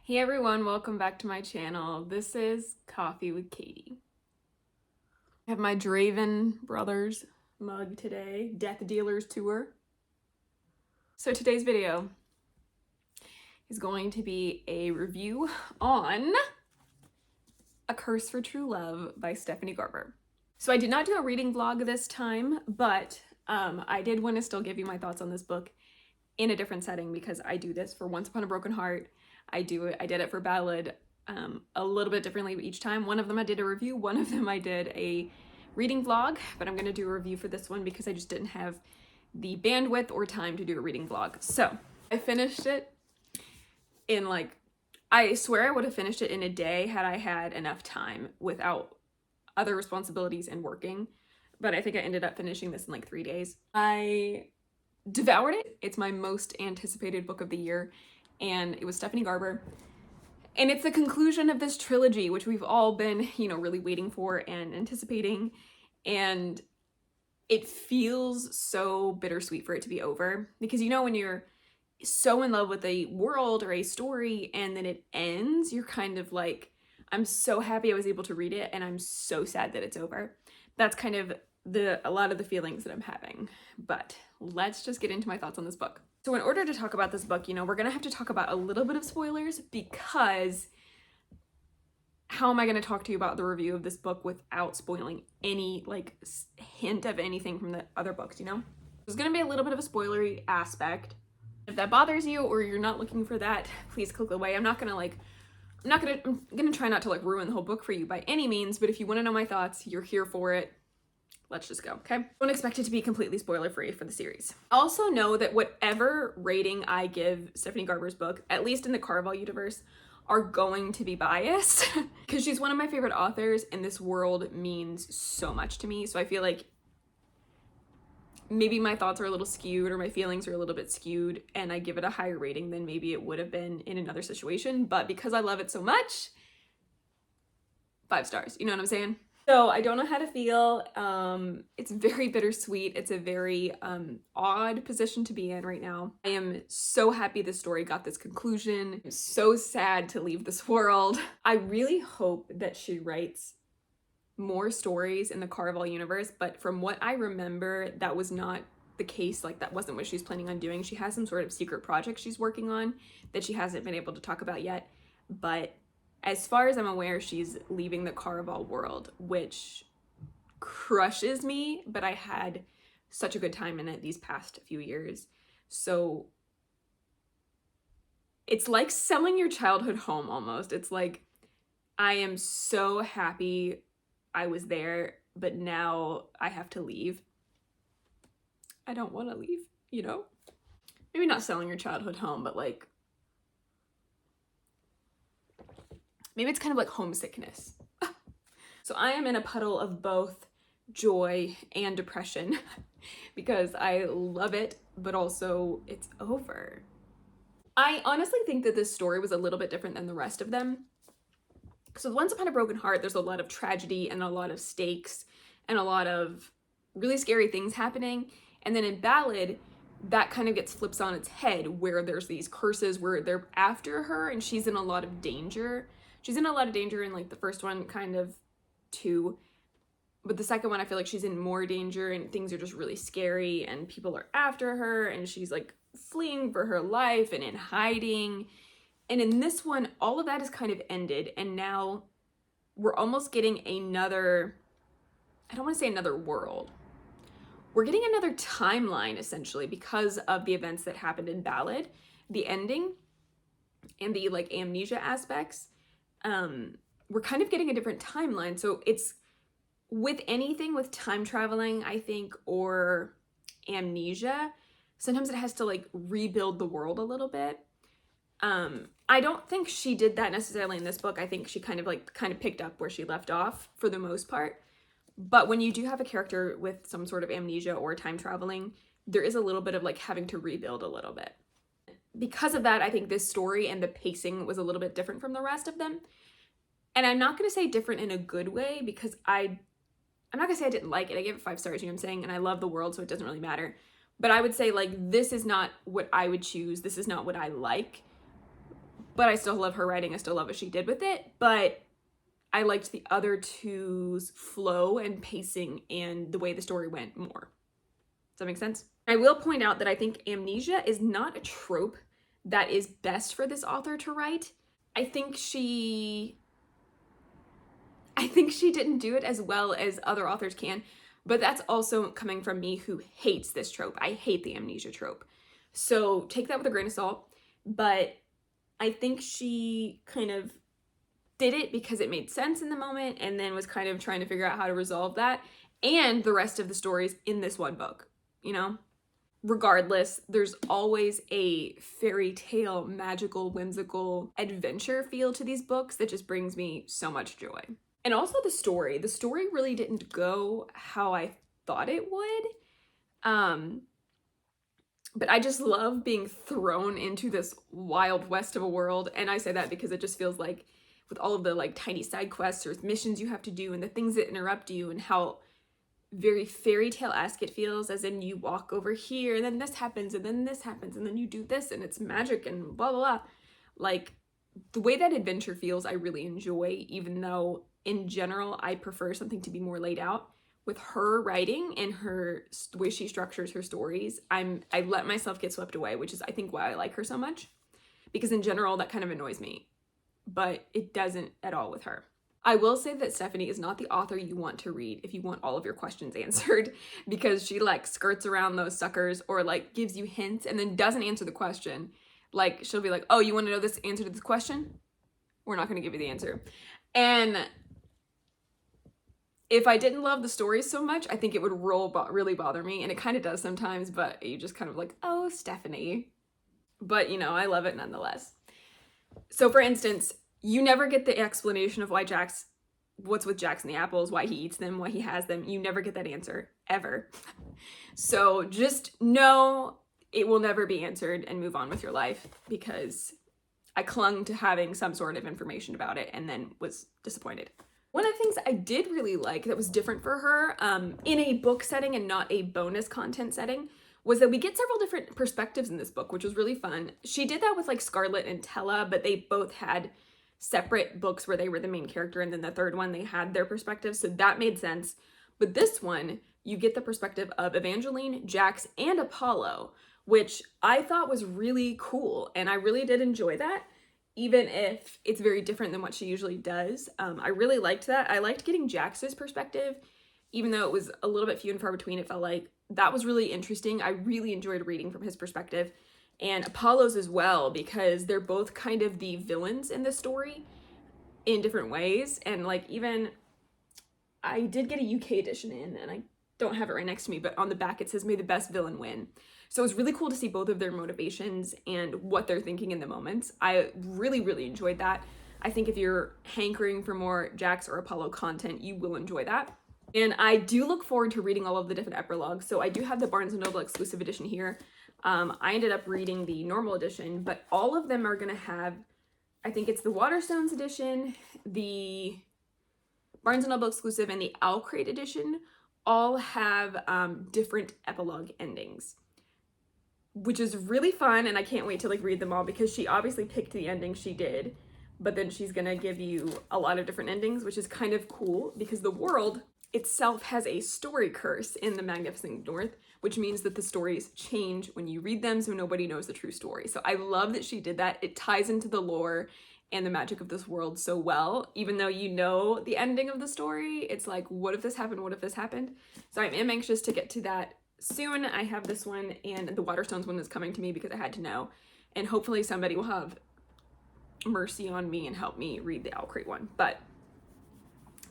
Hey everyone, welcome back to my channel. This is Coffee with Katie. I have my Draven Brothers mug today, Death Dealers Tour. So today's video is going to be a review on A Curse for True Love by Stephanie Garber. So I did not do a reading vlog this time, but I did want to still give you my thoughts on this book in a different setting because I do this for Once Upon a Broken Heart. I did it for Ballad a little bit differently each time. One of them I did a review, one of them I did a reading vlog, but I'm going to do a review for this one because I just didn't have the bandwidth or time to do a reading vlog. So I finished it in I swear I would have finished it in a day had I had enough time without other responsibilities and working, but I think I ended up finishing this in 3 days. I devoured it. It's my most anticipated book of the year, and it was Stephanie Garber. And it's the conclusion of this trilogy, which we've all been, really waiting for and anticipating. And it feels so bittersweet for it to be over. Because when you're so in love with a world or a story and then it ends, you're kind of like, I'm so happy I was able to read it and I'm so sad that it's over. That's kind of a lot of the feelings that I'm having. But let's just get into my thoughts on this book. So in order to talk about this book, we're gonna have to talk about a little bit of spoilers because how am I gonna talk to you about the review of this book without spoiling any hint of anything from the other books, There's gonna be a little bit of a spoilery aspect. If that bothers you or you're not looking for that, please click away. I'm gonna try not to ruin the whole book for you by any means, but if you wanna know my thoughts, you're here for it. Let's just go, okay? Don't expect it to be completely spoiler-free for the series. Also know that whatever rating I give Stephanie Garber's book, at least in the Carval universe, are going to be biased because she's one of my favorite authors and this world means so much to me. So I feel like maybe my thoughts are a little skewed or my feelings are a little bit skewed and I give it a higher rating than maybe it would have been in another situation. But because I love it so much, 5 stars, you know what I'm saying? So I don't know how to feel. It's very bittersweet. It's a very odd position to be in right now. I am so happy this story got this conclusion. I'm so sad to leave this world. I really hope that she writes more stories in the Carval universe, but from what I remember, that was not the case. That wasn't what she's planning on doing. She has some sort of secret project she's working on that she hasn't been able to talk about yet, but as far as I'm aware, she's leaving the Carval world, which crushes me, but I had such a good time in it these past few years. So it's like selling your childhood home almost. It's like, I am so happy I was there, but now I have to leave. I don't want to leave, Maybe not selling your childhood home, but maybe it's kind of like homesickness. So I am in a puddle of both joy and depression because I love it, but also it's over. I honestly think that this story was a little bit different than the rest of them. So Once Upon a Broken Heart, there's a lot of tragedy and a lot of stakes and a lot of really scary things happening. And then in Ballad, that kind of gets flips on its head where there's these curses where they're after her and she's in a lot of danger. She's in a lot of danger in the first one, kind of too. But the second one, I feel like she's in more danger and things are just really scary and people are after her and she's fleeing for her life and in hiding. And in this one, all of that is kind of ended. And now we're almost getting another, I don't want to say another world. We're getting another timeline essentially because of the events that happened in Ballad, the ending and the amnesia aspects. We're kind of getting a different timeline. So it's with anything with time traveling, I think, or amnesia, sometimes it has to rebuild the world a little bit. I don't think she did that necessarily in this book. I think she kind of picked up where she left off for the most part. But when you do have a character with some sort of amnesia or time traveling, there is a little bit of having to rebuild a little bit. Because of that, I think this story and the pacing was a little bit different from the rest of them. And I'm not going to say different in a good way because I'm not going to say I didn't like it. I gave it 5 stars, you know what I'm saying? And I love the world, so it doesn't really matter. But I would say this is not what I would choose. This is not what I like. but I still love her writing. I still love what she did with it, but I liked the other two's flow and pacing and the way the story went more. Does that make sense? I will point out that I think amnesia is not a trope that is best for this author to write. I think she didn't do it as well as other authors can, but that's also coming from me who hates this trope. I hate the amnesia trope. So take that with a grain of salt, but I think she kind of did it because it made sense in the moment and then was kind of trying to figure out how to resolve that and the rest of the stories in this one book, you know? Regardless, there's always a fairy tale, magical, whimsical adventure feel to these books that just brings me so much joy. And also the story really didn't go how I thought it would. But I just love being thrown into this wild west of a world. And I say that because it just feels like with all of the like tiny side quests or missions you have to do and the things that interrupt you and how very fairy tale-esque it feels, as in you walk over here and then this happens and then this happens and then you do this and it's magic and blah, blah, blah. Like the way that adventure feels, I really enjoy, even though in general, I prefer something to be more laid out. With her writing and the way she structures her stories, I let myself get swept away, which is I think why I like her so much, because in general, that kind of annoys me, but it doesn't at all with her. I will say that Stephanie is not the author you want to read if you want all of your questions answered, because she like skirts around those suckers or like gives you hints and then doesn't answer the question. Like she'll be like, oh, you want to know this answer to this question? We're not going to give you the answer. And if I didn't love the stories so much, I think it would really bother me. And it kind of does sometimes, but you just kind of like, oh, Stephanie. But you know, I love it nonetheless. So for instance, you never get the explanation of what's with Jax and the apples, why he eats them, why he has them. You never get that answer, ever. So just know it will never be answered and move on with your life, because I clung to having some sort of information about it and then was disappointed. One of the things I did really like that was different for her in a book setting and not a bonus content setting was that we get several different perspectives in this book, which was really fun. She did that with like Scarlet and Tella, but they both had separate books where they were the main character, and then the third one they had their perspective, so that made sense. But this one, you get the perspective of Evangeline, Jax, and Apollo, which I thought was really cool, and I really did enjoy that, even if it's very different than what she usually does. I really liked that. I liked getting Jax's perspective, even though it was a little bit few and far between. It felt like that was really interesting. I really enjoyed reading from his perspective. And Apollo's as well, because they're both kind of the villains in the story in different ways. And like, even I did get a UK edition in, and I don't have it right next to me, but on the back it says, "May the best villain win." So it's really cool to see both of their motivations and what they're thinking in the moments. I really, really enjoyed that. I think if you're hankering for more Jax or Apollo content, you will enjoy that. And I do look forward to reading all of the different epilogues. So I do have the Barnes & Noble exclusive edition here. I ended up reading the normal edition, but all of them are going to have, I think it's the Waterstones edition, the Barnes & Noble exclusive, and the Owl Crate edition all have different epilogue endings, which is really fun. And I can't wait to like read them all, because she obviously picked the ending she did, but then she's going to give you a lot of different endings, which is kind of cool, because the world itself has a story curse in the Magnificent North, which means that the stories change when you read them, so nobody knows the true story. So I love that she did that. It ties into the lore and the magic of this world so well. Even though you know the ending of the story, it's like, what if this happened? What if this happened? So I am anxious to get to that soon. I have this one, and the Waterstones one is coming to me because I had to know. And hopefully somebody will have mercy on me and help me read the Owl Crate one. But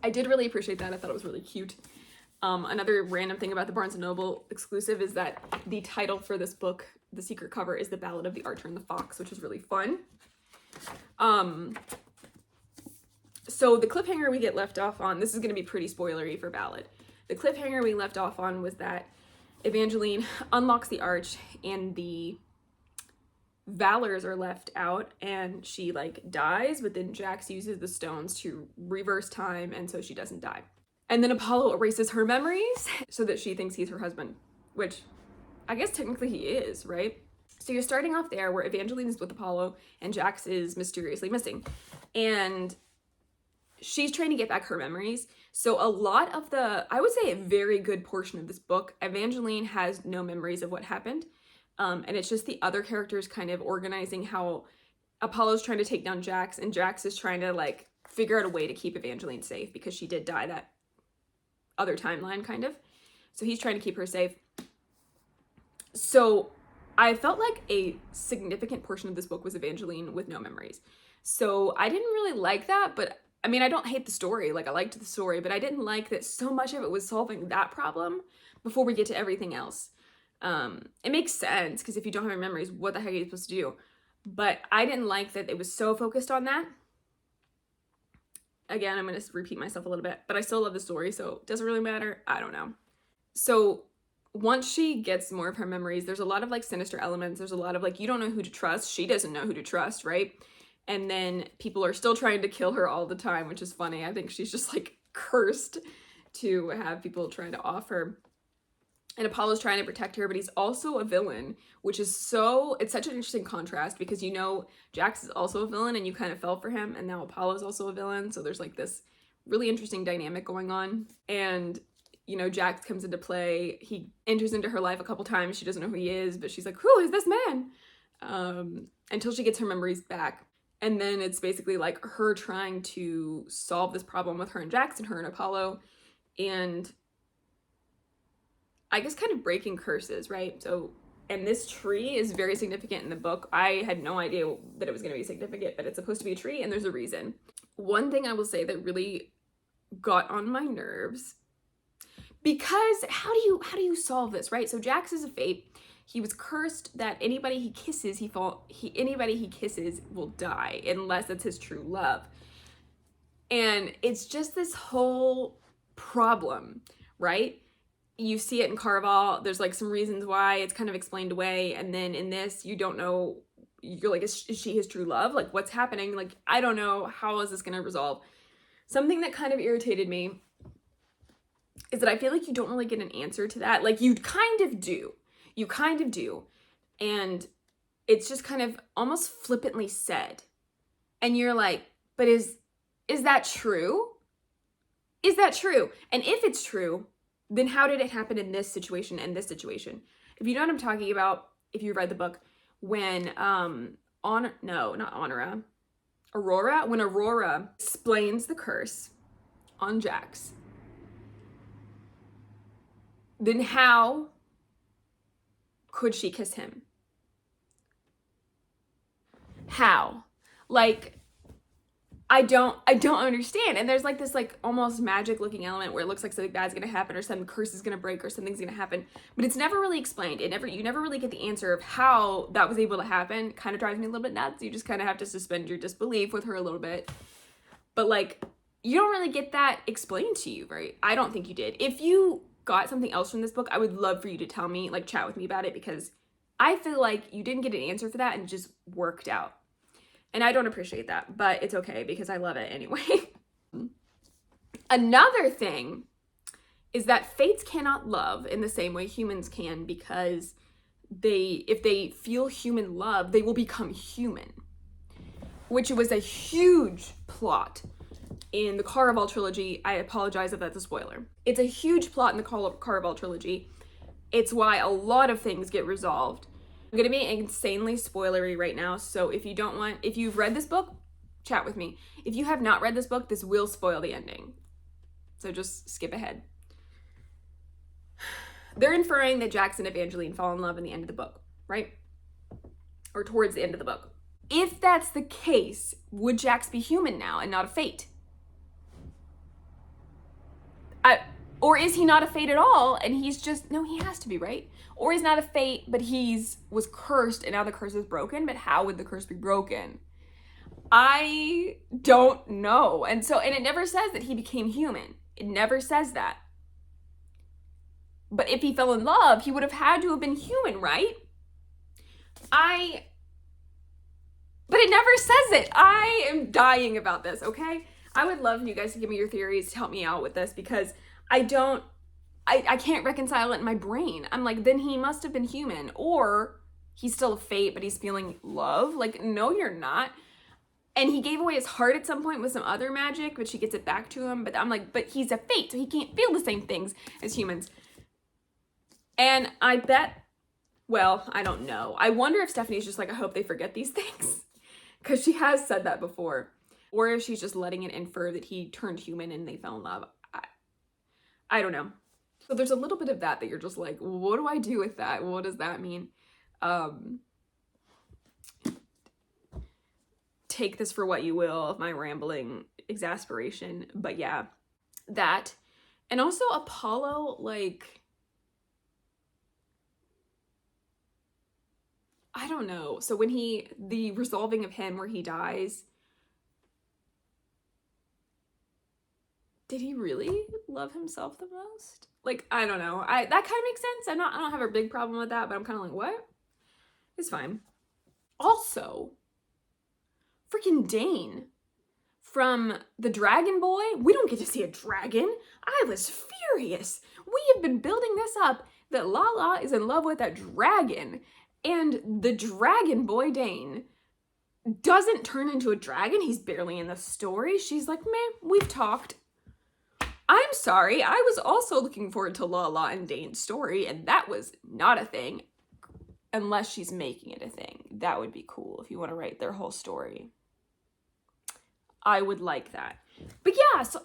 I did really appreciate that. I thought it was really cute. Another random thing about the Barnes & Noble exclusive is that the title for this book, the secret cover, is The Ballad of the Archer and the Fox, which is really fun. So the cliffhanger we get left off on, this is going to be pretty spoilery for Ballad. The cliffhanger we left off on was that Evangeline unlocks the arch and the Valors are left out, and she like dies, but then Jax uses the stones to reverse time, and so she doesn't die. And then Apollo erases her memories so that she thinks he's her husband, which I guess technically he is, right? So you're starting off there where Evangeline is with Apollo and Jax is mysteriously missing. And she's trying to get back her memories. So a lot of I would say a very good portion of this book, Evangeline has no memories of what happened. And it's just the other characters kind of organizing how Apollo's trying to take down Jax, and Jax is trying to like figure out a way to keep Evangeline safe because she did die that other timeline kind of. So he's trying to keep her safe. So I felt like a significant portion of this book was Evangeline with no memories. So I didn't really like that, but I mean, I don't hate the story. Like, I liked the story, but I didn't like that so much of it was solving that problem before we get to everything else. It makes sense, because if you don't have any memories, what the heck are you supposed to do? But I didn't like that it was so focused on that. Again, I'm going to repeat myself a little bit, but I still love the story, so it doesn't really matter. I don't know. So once she gets more of her memories, there's a lot of like sinister elements. There's a lot of like, you don't know who to trust. She doesn't know who to trust, right? And then people are still trying to kill her all the time, which is funny. I think she's just like cursed to have people trying to off her. And Apollo's trying to protect her, but he's also a villain, which is it's such an interesting contrast, because you know Jax is also a villain and you kind of fell for him, and now Apollo's also a villain. So there's like this really interesting dynamic going on. And you know, Jax comes into play. He enters into her life a couple times. She doesn't know who he is, but she's like, who is this man? Until she gets her memories back. And then it's basically like her trying to solve this problem with her and Jax and her and Apollo. And I guess kind of breaking curses, right? So, and this tree is very significant in the book. I had no idea that it was going to be significant, but it's supposed to be a tree and there's a reason. One thing I will say that really got on my nerves, because how do you solve this, right? So Jax is a fate. He was cursed that anybody he kisses, anybody he kisses will die unless it's his true love. And it's just this whole problem, right? You see it in Caraval. There's like some reasons why it's kind of explained away. And then in this, you don't know, you're like, is she his true love? Like, what's happening? Like, I don't know. How is this going to resolve? Something that kind of irritated me is that I feel like you don't really get an answer to that. Like, you kind of do. You kind of do. And it's just kind of almost flippantly said. And you're like, but is that true? Is that true? And if it's true, then how did it happen in this situation and this situation? If you know what I'm talking about, if you read the book, when Aurora explains the curse on Jax, then how could she kiss him? How? Like, I don't understand. And there's like this like almost magic looking element where it looks like something bad's gonna happen or some curse is gonna break or something's gonna happen, but it's never really explained. You never really get the answer of how that was able to happen. Kind of drives me a little bit nuts. You just kind of have to suspend your disbelief with her a little bit. But like, you don't really get that explained to you, right? I don't think you did. If you got something else from this book, I would love for you to tell me, like chat with me about it, because I feel like you didn't get an answer for that and it just worked out. And I don't appreciate that, but it's okay because I love it anyway. Another thing is that fates cannot love in the same way humans can, because if they feel human love, they will become human, which was a huge plot in the Caraval trilogy. I apologize if that's a spoiler. It's a huge plot in the Caraval trilogy. It's why a lot of things get resolved. I'm gonna be insanely spoilery right now, so if you've read this book, chat with me. If you have not read this book, this will spoil the ending. So just skip ahead. They're inferring that Jax and Evangeline fall in love in the end of the book, right? Or towards the end of the book. If that's the case, would Jax be human now and not a fate? Or is he not a fate at all and he's just, no, he has to be, right? Or he's not a fate, but was cursed and now the curse is broken, but how would the curse be broken? I don't know. And it never says that he became human. It never says that. But if he fell in love, he would have had to have been human, right? But it never says it. I am dying about this, okay? I would love you guys to give me your theories to help me out with this, because I can't reconcile it in my brain. I'm like, then he must have been human, or he's still a fate, but he's feeling love. Like, no, you're not. And he gave away his heart at some point with some other magic, but she gets it back to him. But I'm like, but he's a fate, so he can't feel the same things as humans. And I bet, well, I don't know. I wonder if Stephanie's just like, I hope they forget these things. Because she has said that before. Or if she's just letting it infer that he turned human and they fell in love. I don't know. So there's a little bit of that you're just like, what do I do with that? What does that mean? Take this for what you will of my rambling exasperation. But yeah, that. And also Apollo, like, I don't know. So when the resolving of him where he dies, did he really love himself the most? Like, I don't know. That kind of makes sense. I don't have a big problem with that, but I'm kind of like, what? It's fine. Also, freaking Dane from the Dragon Boy. We don't get to see a dragon. I was furious. We have been building this up that Lala is in love with a dragon, and the Dragon Boy Dane doesn't turn into a dragon. He's barely in the story. She's like, man, we've talked. I'm sorry, I was also looking forward to Lala and Dane's story, and that was not a thing. Unless she's making it a thing. That would be cool if you want to write their whole story. I would like that. But yeah, so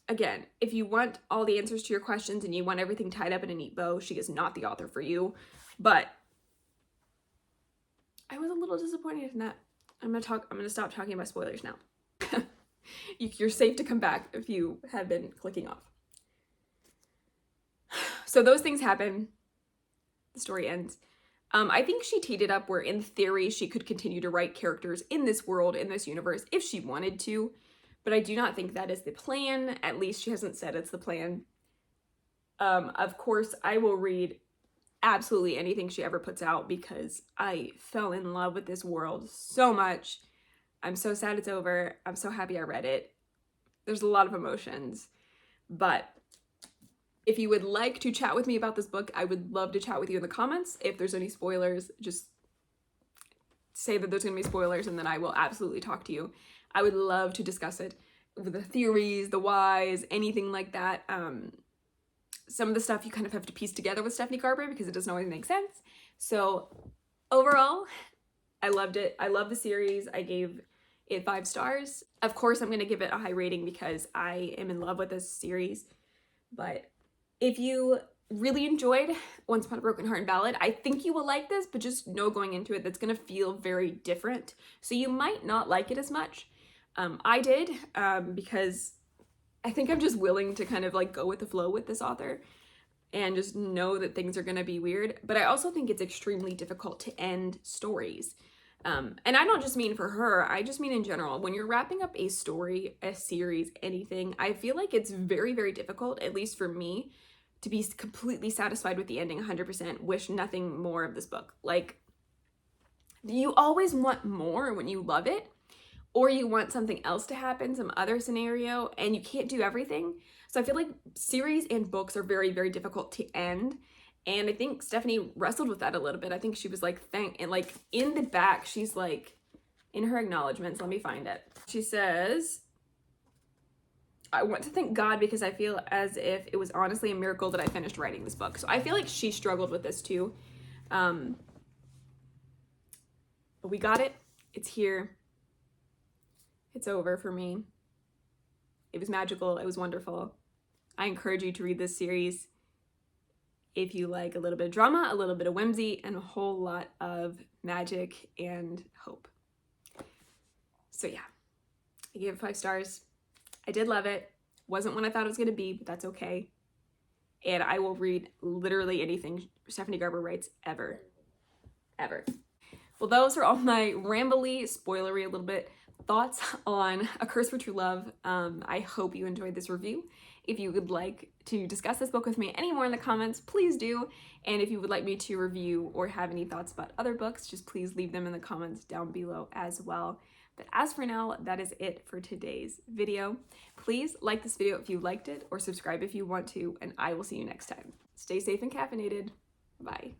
again, if you want all the answers to your questions and you want everything tied up in a neat bow, she is not the author for you. But I was a little disappointed in that. I'm gonna stop talking about spoilers now. You're safe to come back if you have been clicking off. So those things happen. The story ends. I think she teed it up where in theory she could continue to write characters in this world, in this universe, if she wanted to. But I do not think that is the plan. At least she hasn't said it's the plan. Of course, I will read absolutely anything she ever puts out because I fell in love with this world so much. I'm so sad it's over. I'm so happy I read it. There's a lot of emotions. But if you would like to chat with me about this book, I would love to chat with you in the comments. If there's any spoilers, just say that there's going to be spoilers and then I will absolutely talk to you. I would love to discuss it with the theories, the whys, anything like that. Some of the stuff you kind of have to piece together with Stephanie Garber because it doesn't always make sense. So overall, I loved it. I love the series. I gave it 5 stars. Of course, I'm going to give it a high rating because I am in love with this series. But if you really enjoyed Once Upon a Broken Heart and Ballad, I think you will like this, but just know going into it that's going to feel very different. So you might not like it as much. I did because I think I'm just willing to kind of like go with the flow with this author and just know that things are going to be weird. But I also think it's extremely difficult to end stories. And I don't just mean for her, I just mean in general. When you're wrapping up a story, a series, anything, I feel like it's very, very difficult, at least for me, to be completely satisfied with the ending 100%, wish nothing more of this book. Like, you always want more when you love it, or you want something else to happen, some other scenario, and you can't do everything. So I feel like series and books are very, very difficult to end. And I think Stephanie wrestled with that a little bit. I think she was like, and like in the back, she's like, in her acknowledgements, let me find it. She says, I want to thank God because I feel as if it was honestly a miracle that I finished writing this book. So I feel like she struggled with this too. But we got it. It's here. It's over for me. It was magical. It was wonderful. I encourage you to read this series if you like a little bit of drama, a little bit of whimsy, and a whole lot of magic and hope. So yeah, I gave it 5 stars. I did love it. Wasn't what I thought it was going to be, but that's okay. And I will read literally anything Stephanie Garber writes ever. Ever. Well, those are all my rambly, spoilery a little bit thoughts on A Curse for True Love. I hope you enjoyed this review. If you would like to discuss this book with me any more in the comments, please do. And if you would like me to review or have any thoughts about other books, just please leave them in the comments down below as well. But as for now, that is it for today's video. Please like this video if you liked it, or subscribe if you want to, and I will see you next time. Stay safe and caffeinated. Bye.